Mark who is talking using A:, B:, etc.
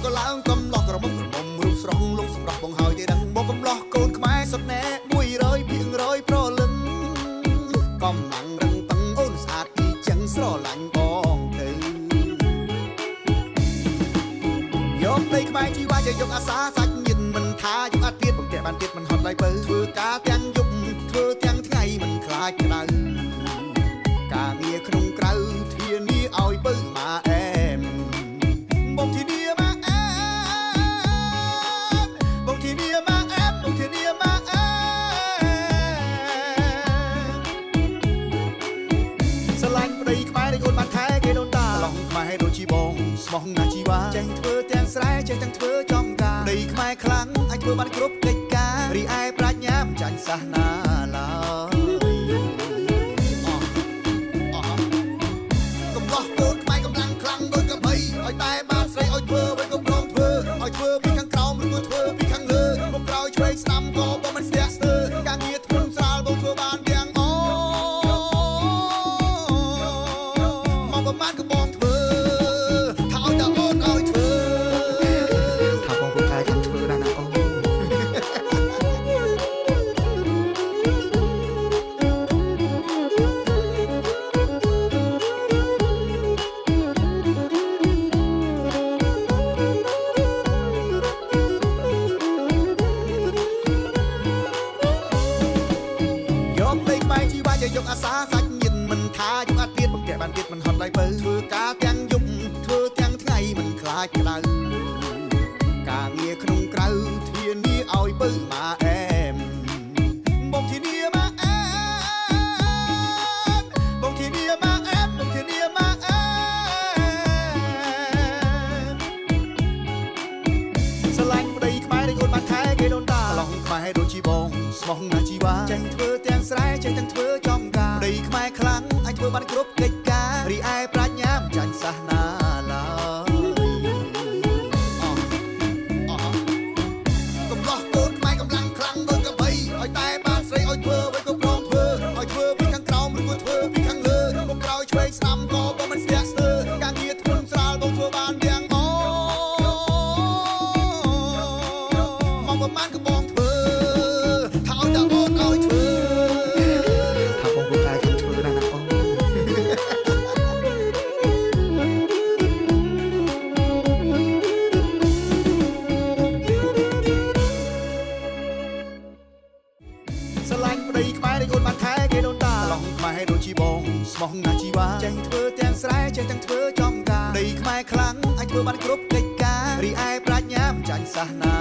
A: ក៏ឡើងកំឡោះក្រមុំក្រមុំរូបស្រស់លោកសម្រាប់បងហើយទេដឹងបងកំឡោះកូនខ្មែរសុទ្ធណែ100ភាគ100ប្រលឹងកំណាំងរឹងតឹងអូនស្អាតពីចឹងស្រឡាញ់បងទៅយកដីខ្មែរជីវ៉ាជាយកអាសាសាច់ញៀនមិនថាយកអាទៀតបំពាក់បានទៀតមិនហត់ដៃបើធ្វើការទាំងយប់ធ្វើទាំងថ្ងៃមិនខ្លាចក្តៅការងារក្នុងក្រៅធានាឲ្យបើមកអែមបងធានាមកអែមបងធានាមកអែមបងធានាមកអែមស្រឡាញ់ប្តីខ្មែរដែលអូនបានខែគេដូនតាឡងខ្មែរដូចជីបងស្មោះណាស់ជីវ៉ាចេះធ្វើទាំងស្រែចេះទាំងធ្វើចំការប្តីខ្មែរខ្លាំងអាចធ្វើបានគ្រប់កិច្ចការរីឯប្រាជ្ញាមិនចាញ់សាសនាឡើយឲ្យតែបានស្រីឲ្យធ្វើវិញក៏ព្រមធ្វើឲ្យធ្វើពីខាងក្រោមឬក៏ធ្វើពីខាងលើមកក្រោយឆ្វេងស្ដាំក៏បងមិនស្ទះស្ទើរការងារធ្ងន់ស្រាលបងធ្វើបានទាំងអមកប្រមាណក៏បងធ្វើថាឲ្យតែអូនឲ្យធ្វើថាបងពូកែខាងធ្វើដែរណាអូនយកអាសាសាច់ញៀនមិនថាយកអាទៀតបំពាក់បានទៀតមិនហត់ដៃបើធ្វើការទាំងយប់ធ្វើទាំងថ្ងៃមិនខ្លាចក្តៅការងារក្នុងក្រៅធានាឲ្យបើមកអែមបងធានាមកអែមបងធានាមកអែមបងធានាមកអែមស្រឡាញ់ប្តីខ្មែរដែលអូនបានខែគេដូនតាឡងខ្មែរដូចជីបងស្មោះណាស់ជីវ៉ាចេះធ្វើទាំងស្រែចេះទាំងធ្វើចំការប្តីខ្មែរខ្លាំងអាចធ្វើបានគ្រប់កិច្ចការរីឯប្រាជ្ញាមិនចាញ់សាសនាឡើយកំឡោះកូនខ្មែរកម្លាំងខ្លាំងដូចកបីឲ្យតែបានស្រីឲ្យធ្វើវិញក៏ព្រមធ្វើឲ្យធ្វើពីខាងក្រោមឬក៏ធ្វើពីខាងលើមកក្រោយឆ្វេងស្ដាំក៏បងមិនស្ទះស្ទើរការងារធ្ងន់ស្រាលបងធ្វើបានទាំងអមកប្រមាណក៏បងធ្វើថាឲ្យតែអូនឲ្យធ្វើថាបងពូកែខាងធ្វើដែរណាអូនស្រឡាញ់ប្តីខ្មែរដែលអូនបានខែគេដូនតាឡងខ្មែរដូចជីបងស្មោះណាស់ជីវ៉ាចេះធ្វើទាំងស្រែចេះទាំងធ្វើចំការប្តីខ្មែរខ្លាំងអាចធ្វើបានគ្រប់កិច្ចការរីឯប្រាជ្ញាមិនចាញ់សាសនា